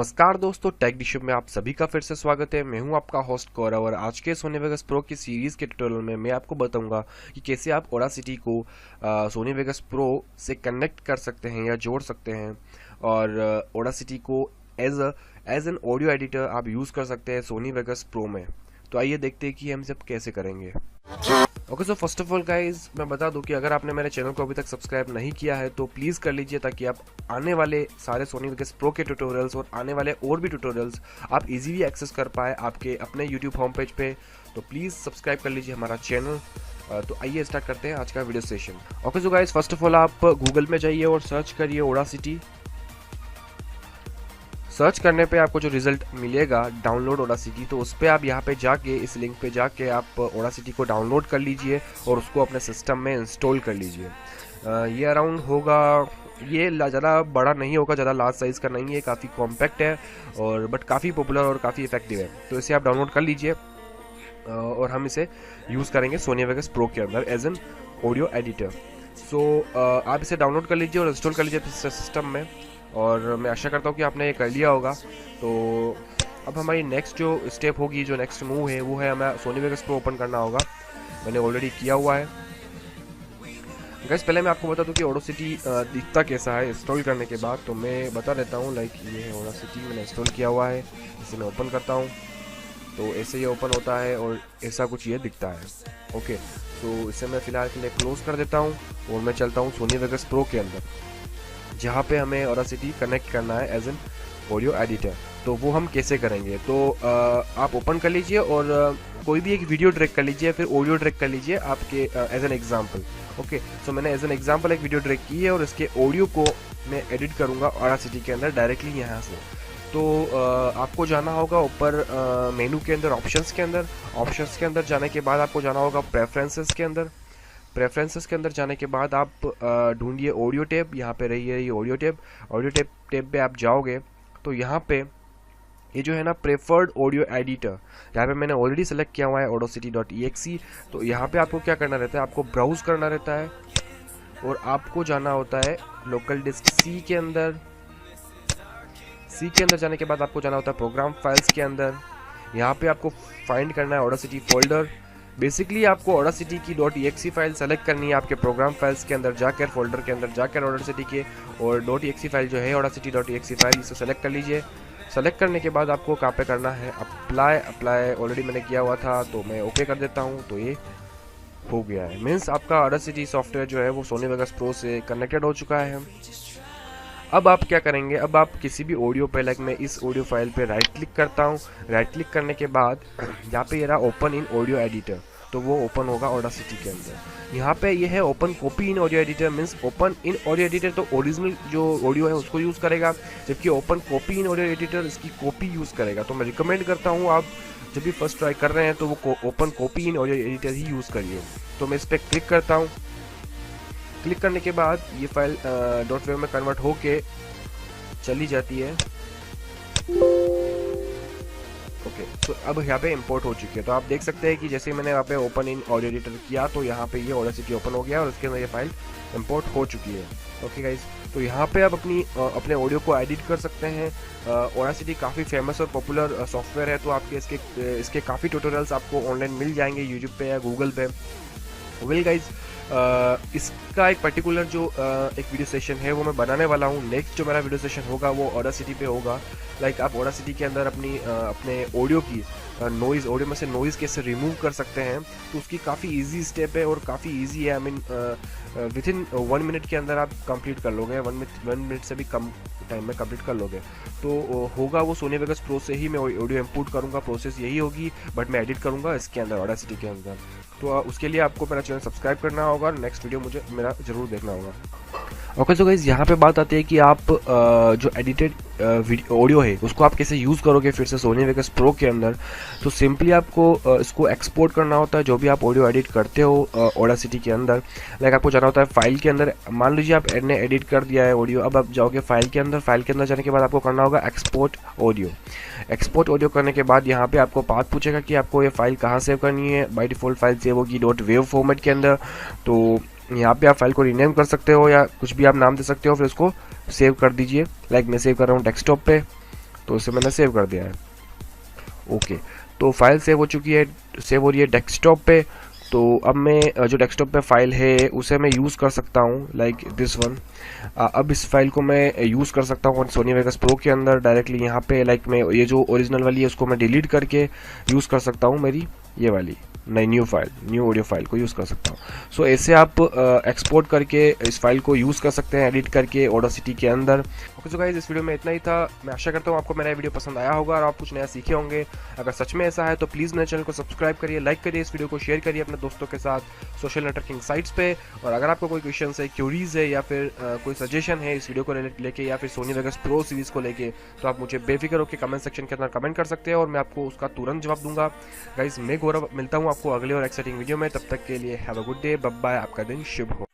नमस्कार दोस्तों, टेक डिशो में आप सभी का फिर से स्वागत है। मैं हूं आपका होस्ट गौरव और आज के सोनी वेगस प्रो की सीरीज़ के ट्यूटोरियल में मैं आपको बताऊंगा कि कैसे आप ऑडासिटी को सोनी वेगस प्रो से कनेक्ट कर सकते हैं या जोड़ सकते हैं और ऑडासिटी को एज एन ऑडियो एडिटर आप यूज़ कर सकते हैं सोनी वेगस प्रो में। तो आइए देखते हैं कि हम सब कैसे करेंगे। Okay, so first of all guys मैं बता दूं कि अगर आपने मेरे चैनल को अभी तक सब्सक्राइब नहीं किया है तो प्लीज़ कर लीजिए, ताकि आप आने वाले सारे सोनी वेगस प्रो के ट्यूटोरियल्स और आने वाले और भी ट्यूटोरियल्स आप इजीली एक्सेस कर पाए आपके अपने यूट्यूब होम पेज पे। तो प्लीज़ सब्सक्राइब कर लीजिए हमारा चैनल। तो आइए स्टार्ट करते हैं आज का video session. Okay so guys, first of all आप गूगल में जाइए और सर्च करिए ऑडासिटी। सर्च करने पे आपको जो रिजल्ट मिलेगा डाउनलोड ऑडासिटी, तो उस पर आप यहाँ पे जाके इस लिंक पे जाके आप ऑडासिटी को डाउनलोड कर लीजिए और उसको अपने सिस्टम में इंस्टॉल कर लीजिए। ये अराउंड होगा, ये ज़्यादा बड़ा नहीं होगा, ज़्यादा लार्ज साइज़ का नहीं है, काफ़ी कॉम्पैक्ट है और बट काफ़ी पॉपुलर और काफ़ी इफेक्टिव है। तो इसे आप डाउनलोड कर लीजिए और हम इसे यूज़ करेंगे सोनी वेगस प्रो के अंदर एज एन ऑडियो एडिटर। सो आप इसे डाउनलोड कर लीजिए और इंस्टॉल कर लीजिए सिस्टम में, और मैं आशा करता हूँ कि आपने ये कर लिया होगा। तो अब हमारी नेक्स्ट जो स्टेप होगी, जो नेक्स्ट मूव है वो है हमें सोनी वेगस प्रो ओपन करना होगा। मैंने ऑलरेडी किया हुआ है गाइस। पहले मैं आपको बता दूं कि ऑडासिटी दिखता कैसा है इंस्टॉल करने के बाद, तो मैं बता देता हूँ। लाइक ये है ऑडासिटी, मैंने इंस्टॉल किया हुआ है। इसे मैं ओपन करता हूँ तो ऐसे ये ओपन होता है और ऐसा कुछ ये दिखता है। ओके, तो इसे मैं फ़िलहाल के लिए क्लोज कर देता हूँ और मैं चलता हूँ सोनी वेगस प्रो के अंदर, जहाँ पे हमें ऑडासिटी कनेक्ट करना है एज एन ऑडियो एडिटर। तो वो हम कैसे करेंगे, तो आप ओपन कर लीजिए और कोई भी एक वीडियो ड्रैग कर लीजिए, फिर ऑडियो ड्रैग कर लीजिए आपके एज एन एग्जांपल। ओके, सो मैंने एज एन एग्जांपल एक वीडियो ड्रैग की है और इसके ऑडियो को मैं एडिट करूँगा ऑडासिटी के अंदर डायरेक्टली यहाँ से। तो आपको जाना होगा ऊपर मेनू के अंदर, ऑप्शंस के अंदर जाने के बाद आपको जाना होगा प्रेफरेंसेस के अंदर। प्रेफरेंसेस के अंदर जाने के बाद आप ढूंढिए ऑडियो टैब, यहाँ पे रही है ये ऑडियो टैब पे आप जाओगे तो यहाँ पे ये जो है ना प्रेफर्ड ऑडियो एडिटर, यहाँ पे मैंने ऑलरेडी सेलेक्ट किया हुआ है audacity.exe। तो यहाँ पे आपको क्या करना रहता है, आपको ब्राउज करना रहता है और आपको जाना होता है लोकल डिस्क सी के अंदर। सी के अंदर जाने के बाद आपको जाना होता है प्रोग्राम फाइल्स के अंदर। यहाँ पे आपको फाइंड करना है ऑडासिटी फोल्डर। बेसिकली आपको ऑडासिटी की .exe फाइल सेलेक्ट करनी है आपके प्रोग्राम फाइल्स के अंदर जाकर, फोल्डर के अंदर जाकर ऑडासिटी के, और .exe फाइल जो है audacity.exe फाइल, इसे सेलेक्ट कर लीजिए। सेलेक्ट करने के बाद आपको कहाँ पे करना है अप्लाई ऑलरेडी मैंने किया हुआ था तो मैं ओके कर देता हूँ। तो ये हो गया है, मीन्स आपका ऑडासिटी सॉफ्टवेयर जो है वो सोनी वेगस प्रो से कनेक्टेड हो चुका है। अब आप क्या करेंगे, अब आप किसी भी ऑडियो पे, लाइक मैं इस ऑडियो फाइल पे राइट क्लिक करता हूँ। राइट क्लिक करने के बाद यहाँ पे ये रहा ओपन इन ऑडियो एडिटर, तो वो ओपन होगा ऑडासिटी के अंदर। यहाँ पे ये है open copy in audio editor, means open in audio editor तो ओरिजिनल जो ऑडियो है उसको यूज़ करेगा, जबकि open copy in audio editor इसकी कॉपी यूज़ करेगा। तो मैं रिकमेंड करता हूँ आप जब भी फर्स्ट ट्राई कर रहे हैं तो वो open copy in audio editor he use करिए। तो मैं इस पर क्लिक करता हूँ। क्लिक करने के बाद ये फाइल .wav में कन्वर्ट होके चली जाती है। ओके, तो अब यहाँ पे इंपोर्ट हो चुकी है। तो आप देख सकते हैं कि जैसे मैंने यहाँ पे ओपन इन ऑडियो एडिटर किया तो यहाँ पे ये ऑडासिटी ओपन हो गया और उसके अंदर ये फाइल इंपोर्ट हो चुकी है। ओके गाइज, तो यहाँ पे आप अपने ऑडियो को एडिट कर सकते हैं। ऑडासिटी काफ़ी फेमस और पॉपुलर सॉफ्टवेयर है, तो आपके इसके काफ़ी ट्यूटोरियल्स आपको ऑनलाइन मिल जाएंगे यूट्यूब पे या गूगल पे। वेल गाइज, इसका एक पर्टिकुलर जो एक वीडियो सेशन है वो मैं बनाने वाला हूँ। नेक्स्ट जो मेरा वीडियो सेशन होगा वो ऑडासिटी पे होगा। लाइक आप ऑडासिटी के अंदर अपने ऑडियो की ऑडियो में से नॉइज़ कैसे रिमूव कर सकते हैं, तो उसकी काफ़ी इजी स्टेप है और काफ़ी इजी है। I mean with in 1 minute के अंदर आप कंप्लीट कर लोगे, 1 मिनट से भी कम टाइम में कंप्लीट कर लोगे। तो होगा वो सोनी वेगस प्रो से ही मैं ऑडियो इंपोर्ट करूँगा, प्रोसेस यही होगी, बट मैं एडिट करूँगा इसके अंदर ऑडासिटी के अंदर। तो उसके लिए आपको मेरा चैनल सब्सक्राइब करना होगा और नेक्स्ट वीडियो मुझे मेरा ज़रूर देखना होगा। ओके, सो गाइस यहाँ पे बात आती है कि आप जो एडिटेड ऑडियो है उसको आप कैसे यूज़ करोगे फिर से सोनी वेगस प्रो के अंदर। तो सिंपली आपको इसको एक्सपोर्ट करना होता है, जो भी आप ऑडियो एडिट करते हो ऑडासिटी के अंदर। लाइक आपको जाना होता है फाइल के अंदर। मान लीजिए आपने एडिट कर दिया है ऑडियो, अब आप जाओगे फाइल के अंदर। फाइल के अंदर जाने के बाद आपको करना होगा एक्सपोर्ट ऑडियो। एक्सपोर्ट ऑडियो करने के बाद यहाँ पे आपको पाथ पूछेगा कि आपको ये फाइल कहाँ सेव करनी है। बाय डिफ़ॉल्ट फाइल सेव होगी .wav फॉर्मेट के अंदर। तो यहाँ पे आप फाइल को रीनेम कर सकते हो या कुछ भी आप नाम दे सकते हो, फिर उसको सेव कर दीजिए। लाइक मैं सेव कर रहा हूँ डेस्कटॉप पे। तो इसे मैंने सेव कर दिया है। ओके, तो फाइल सेव हो चुकी है, सेव हो रही है डेस्कटॉप पे। तो अब मैं जो डेस्कटॉप पे फाइल है उसे मैं यूज़ कर सकता हूँ, लाइक दिस वन। अब इस फाइल को मैं यूज़ कर सकता हूँ सोनी वेगस प्रो के अंदर डायरेक्टली यहाँ पे। लाइक मैं ये जो ओरिजिनल वाली है उसको मैं डिलीट करके यूज़ कर सकता हूँ, मेरी ये वाली नई न्यू ऑडियो फाइल को यूज़ कर सकता हूँ। सो ऐसे आप एक्सपोर्ट करके इस फाइल को यूज़ कर सकते हैं एडिट करके ऑडासिटी के अंदर। ओके, सो गाइस इस वीडियो में इतना ही था। मैं आशा करता हूँ आपको मेरा वीडियो पसंद आया होगा और आप कुछ नया सीखे होंगे। अगर सच में ऐसा है तो प्लीज़ मेरे चैनल को सब्सक्राइब करिए, लाइक करिए, इस वीडियो को शेयर करिए अपने दोस्तों के साथ सोशल नेटवर्किंग साइट्स पे। और अगर आपको कोई क्वेश्चन है, क्यूरीज है या फिर कोई सजेशन है इस वीडियो को लेके या फिर सोनी वेगस प्रो सीरीज़ को लेके, तो आप मुझे बेफिक्र होकर कमेंट सेक्शन के अंदर कमेंट कर सकते हैं और मैं आपको उसका तुरंत जवाब दूंगा। गाइस मैं गौरव मिलता हूँ आपको अगले और एक्साइटिंग वीडियो में, तब तक के लिए have a good day, bye bye, आपका दिन शुभ हो।